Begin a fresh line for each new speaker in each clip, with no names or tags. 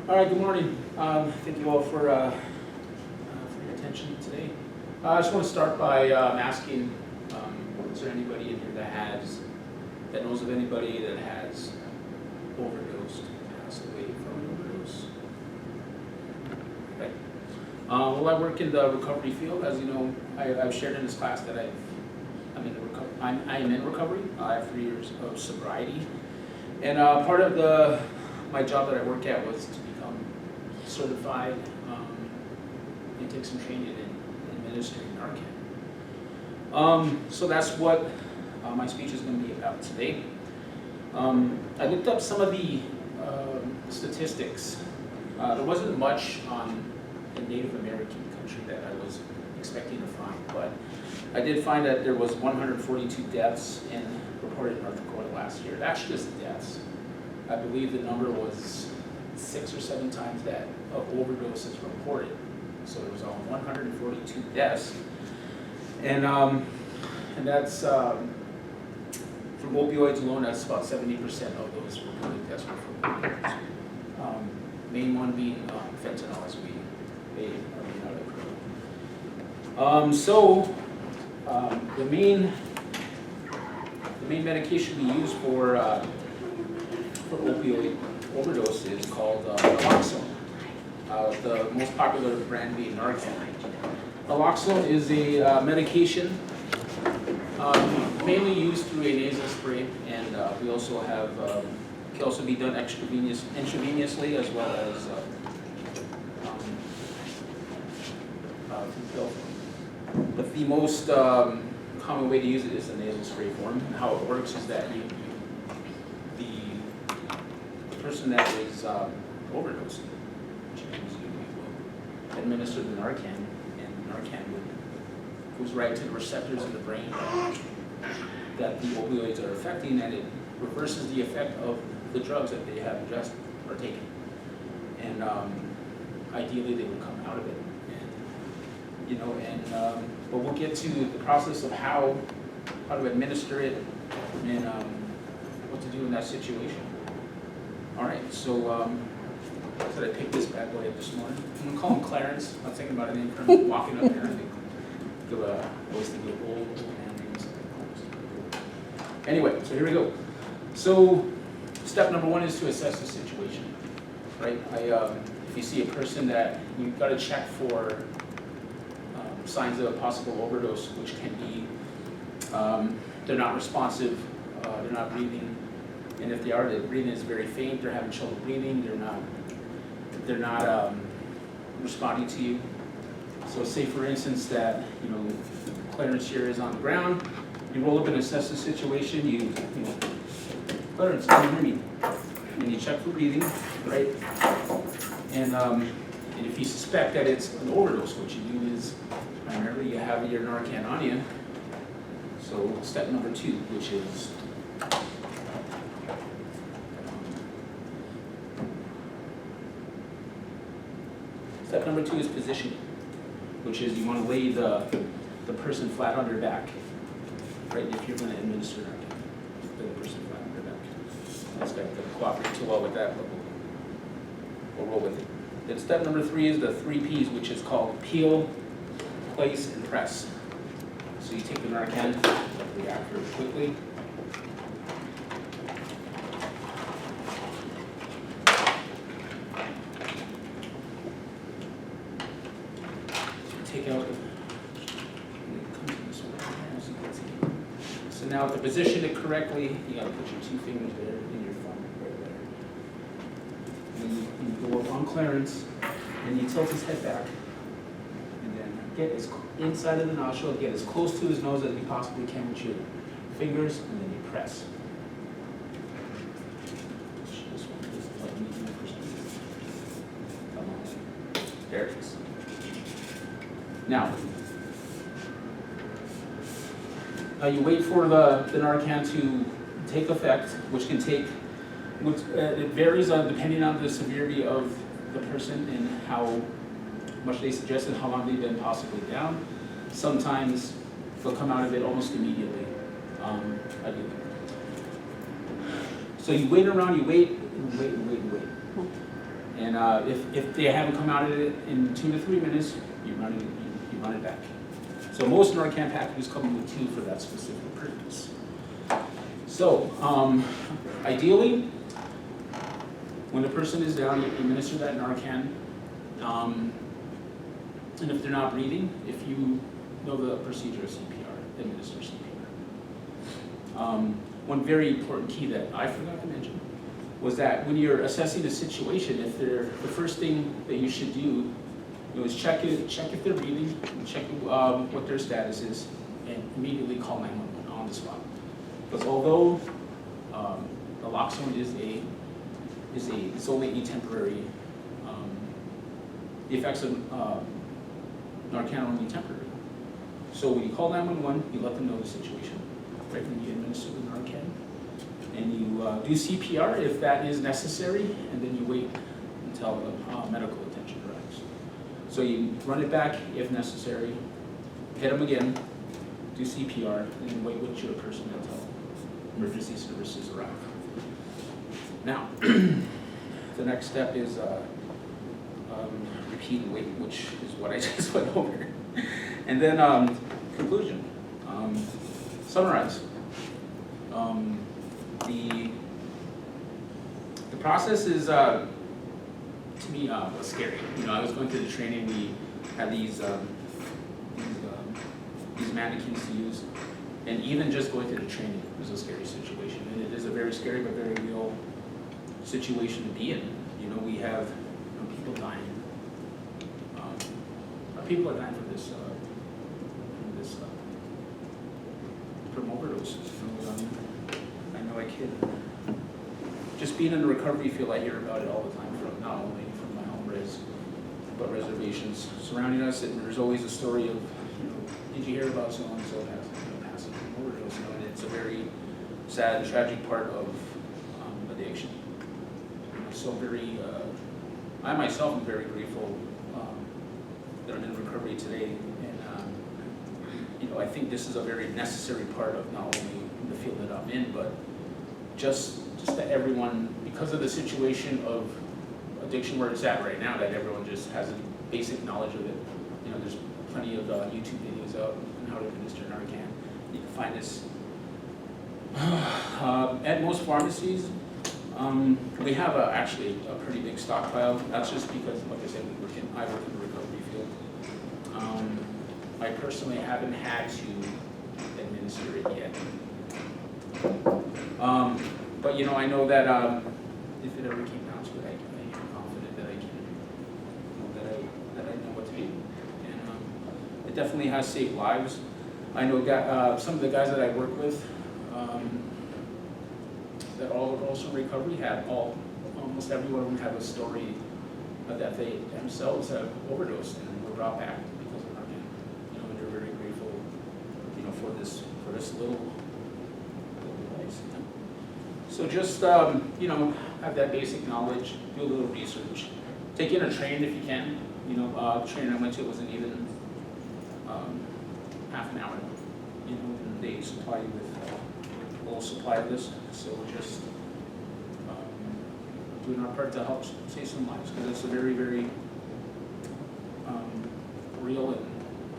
All right, good morning. Thank you all for your attention today. I just want to start by asking, is there anybody in here that knows of anybody that has overdosed, passed away from an overdose? Okay. Well, I work in the recovery field. As you know, I've shared in this class that I am in recovery. I have 3 years of sobriety. And part of my job that I work at was to become certified and take some training in administering Narcan. So that's what my speech is going to be about today. I looked up some of the statistics. There wasn't much on the Native American country that I was expecting to find, but I did find that there was 142 deaths reported in North Dakota last year. That's just deaths. I believe the number was 6 or 7 times that of overdoses reported. So there was all 142 deaths. And that's from opioids alone, that's about 70% of those reported deaths were from opioids. Main one being fentanyl, as we may or may not have heard. The main medication we use for opioid overdose is called naloxone. The most popular brand being Narcan. Naloxone is a medication mainly used through a nasal spray, and we also have can also be done intravenously as well as through pill. But the most common way to use it is the nasal spray form. And how it works is that the person that is overdosing, will administer the Narcan, and Narcan goes right to the receptors in the brain that the opioids are affecting, and it reverses the effect of the drugs that they have ingested or taken. And ideally, they will come out of it. But we'll get to the process of how to administer it and what to do in that situation. All right, so I picked this bad boy up this morning. I'm gonna call him Clarence. I was thinking about a name for him walking up here. I think I always think of old man names. Anyway, so here we go. So step number 1 is to assess the situation, right? If you see a person that you've got to check for signs of a possible overdose, which can be they're not responsive, they're not breathing, and if they are, their breathing is very faint, they're having trouble breathing, they're not responding to you. So say for instance that Clarence here is on the ground, you roll up and assess the situation, you Clarence, can you hear me? And you check for breathing, right? And if you suspect that it's an overdose, what you do is primarily you have your Narcan on you. So step number 2, which is step number 2 is positioning, which is you want to lay the person flat on their back, right? If you're going to administer Narcan, lay the person flat on their back. That's going to cooperate too well with that, but we'll roll with it. Then step number 3 is the 3 Ps, which is called peel, place, and press. So you take the Narcan, react very quickly. So take out so now to position it correctly, you got to put your 2 fingers there in your thumb right there. And you go up on Clarence, and you tilt his head back. Get inside of the nostril, get as close to his nose as you possibly can with your fingers, and then you press. There it is. Now you wait for the Narcan to take effect, which can take, it varies depending on the severity of the person and how much they suggested, how long they've been possibly down. Sometimes they'll come out of it almost immediately. Ideally. So you wait around, you wait, and wait, and wait, and wait. And if they haven't come out of it in 2 to 3 minutes, you run it back. So most Narcan packages come with 2 for that specific purpose. So ideally, when the person is down, you administer that Narcan. And if they're not breathing, if you know the procedure of CPR, administer CPR. One very important key that I forgot to mention was that when you're assessing a situation, if they're, the first thing that you should do is check if they're breathing, check what their status is, and immediately call 911 on the spot. Because although naloxone it's only a temporary, the effects of Narcan are only temporary. So when you call 911, you let them know the situation. Right, when you administer the Narcan, and you do CPR if that is necessary, and then you wait until medical attention arrives. So you run it back if necessary, hit them again, do CPR, and then wait with your person until emergency services arrive. Now, the next step is repeat and wait, which is what I just went over. And then conclusion. Summarize. The process is, to me, was scary. You know, I was going through the training. We had these mannequins to use, and even just going through the training was a scary situation. And it is a very scary but very real situation to be in. You know, we have people dying. People are dying from this. From overdoses. I know I kid. Just being in the recovery field, I hear about it all the time from not only from my home res, but reservations surrounding us. And there's always a story of, did you hear about so and so passing from overdose? And it's a very sad, tragic part of addiction. So very, I myself am very grateful that I'm in recovery today. I think this is a very necessary part of not only the field that I'm in, but just that everyone, because of the situation of addiction where it's at right now, that everyone just has a basic knowledge of it. There's plenty of YouTube videos out on how to administer Narcan. You can find this at most pharmacies. We have actually a pretty big stockpile. That's just because, like I said, I work in the recovery field. I personally haven't had to administer it yet. But I know that if it ever came down to it, I'm confident that I can, that I know what to do. And it definitely has saved lives. I know some of the guys that I work with that are also in recovery almost every one of them have a story that they themselves have overdosed and were brought back because of Narcan. And they're very grateful, for this little device. So just have that basic knowledge, do a little research, take in a train if you can. The train I went to wasn't even half an hour. And they supply you with a little supply of this. So we're just doing our part to help save some lives, because it's a very, very real and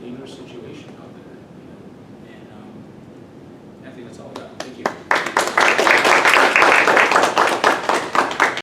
dangerous situation out there. And I think that's all I got. Thank you.